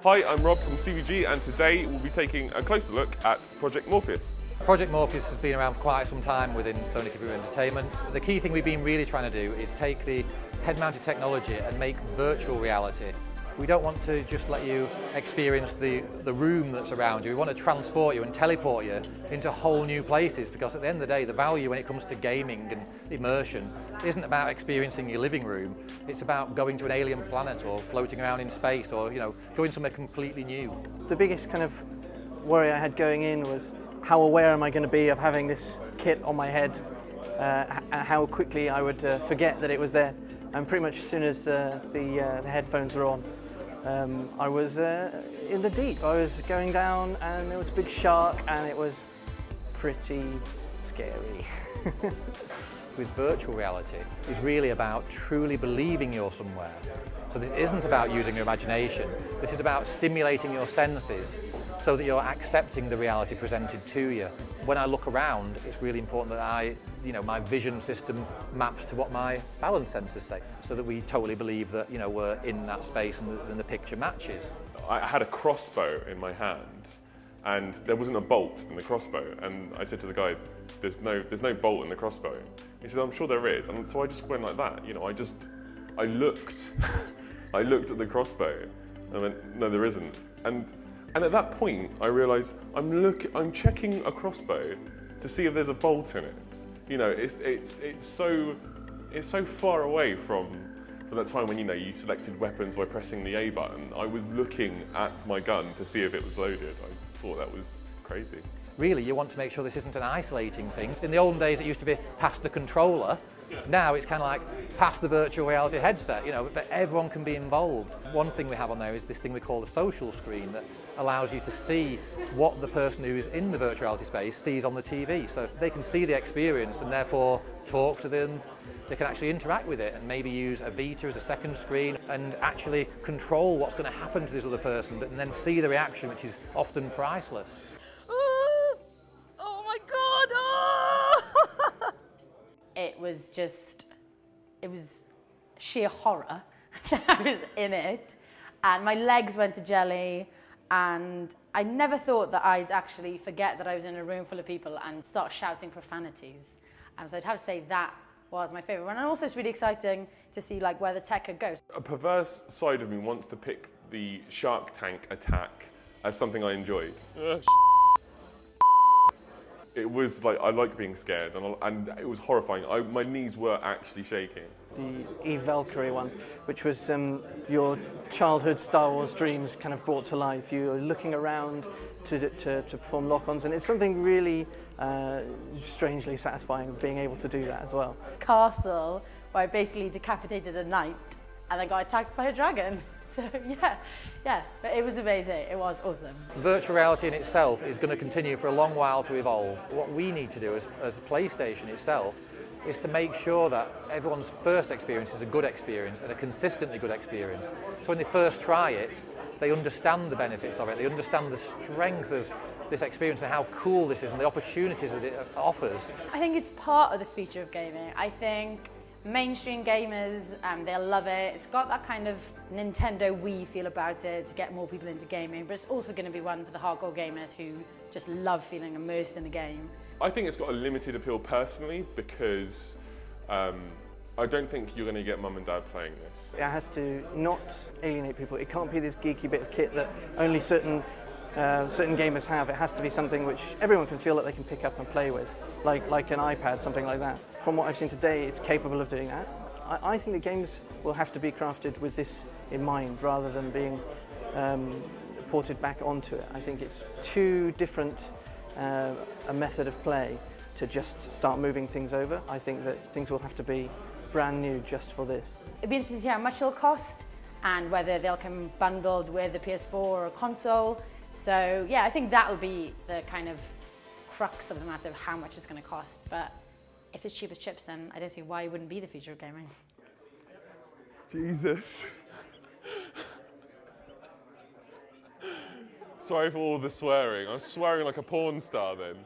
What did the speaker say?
Hi, I'm Rob from CVG, and today we'll be taking a closer look at Project Morpheus. Project Morpheus has been around for quite some time within Sony Computer Entertainment. The key thing we've been really trying to do is take the head-mounted technology and make virtual reality. We don't want to just let you experience the room that's around you. We want to transport you and teleport you into whole new places, because at the end of the day, the value when it comes to gaming and immersion isn't about experiencing your living room. It's about going to an alien planet or floating around in space, or going somewhere completely new. The biggest kind of worry I had going in was how aware am I going to be of having this kit on my head, and how quickly I would forget that it was there. And pretty much as soon as the headphones were on, I was in the deep. I was going down and there was a big shark and it was pretty scary. With virtual reality, it's really about truly believing you're somewhere. So this isn't about using your imagination. This is about stimulating your senses so that you're accepting the reality presented to you. When I look around, it's really important that my vision system maps to what my balance sensors say, so that we totally believe that we're in that space and the picture matches. I had a crossbow in my hand, and there wasn't a bolt in the crossbow. And I said to the guy, "There's no bolt in the crossbow." He said, "I'm sure there is." And so I just went like that. I looked, I looked at the crossbow, and I went, "No, there isn't." And at that point, I realised I'm checking a crossbow to see if there's a bolt in it. It's so far away from that time when you selected weapons by pressing the A button. I was looking at my gun to see if it was loaded. I thought that was crazy. Really, you want to make sure this isn't an isolating thing. In the olden days, it used to be past the controller. Now it's kind of like past the virtual reality headset, but everyone can be involved. One thing we have on there is this thing we call the social screen that allows you to see what the person who's in the virtual reality space sees on the TV. So they can see the experience and therefore talk to them. They can actually interact with it and maybe use a Vita as a second screen and actually control what's going to happen to this other person, and then see the reaction, which is often priceless. Oh my God! Oh! It was sheer horror that I was in it, and my legs went to jelly, and I never thought that I'd actually forget that I was in a room full of people and start shouting profanities. So I'd have to say that was my favourite one, and also it's really exciting to see where the tech could go. A perverse side of me wants to pick the Shark Tank attack as something I enjoyed. It was I like being scared, and it was horrifying. My knees were actually shaking. The Eve Valkyrie one, which was your childhood Star Wars dreams kind of brought to life. You were looking around to perform lock-ons, and it's something really strangely satisfying being able to do that as well. Castle, where I basically decapitated a knight and I got attacked by a dragon. So yeah, but it was amazing. It was awesome. Virtual reality in itself is going to continue for a long while to evolve. What we need to do as PlayStation itself is to make sure that everyone's first experience is a good experience and a consistently good experience. So when they first try it, they understand the benefits of it, they understand the strength of this experience and how cool this is and the opportunities that it offers. I think it's part of the future of gaming. I think mainstream gamers, they'll love it. It's got that kind of Nintendo Wii feel about it to get more people into gaming, but it's also going to be one for the hardcore gamers who just love feeling immersed in the game. I think it's got a limited appeal personally, because I don't think you're going to get mum and dad playing this. It has to not alienate people. It can't be this geeky bit of kit that only certain gamers have. It has to be something which everyone can feel that they can pick up and play with, like an iPad, something like that. From what I've seen today, it's capable of doing that. I think the games will have to be crafted with this in mind rather than being ported back onto it. I think it's too different a method of play to just start moving things over. I think that things will have to be brand new just for this. It'd be interesting to see how much it'll cost and whether they'll come bundled with the PS4 or a console. So yeah, I think that'll be the kind of crux of the matter of how much it's going to cost. But if it's cheap as chips, then I don't see why it wouldn't be the future of gaming. Jesus. Sorry for all the swearing. I was swearing like a porn star then.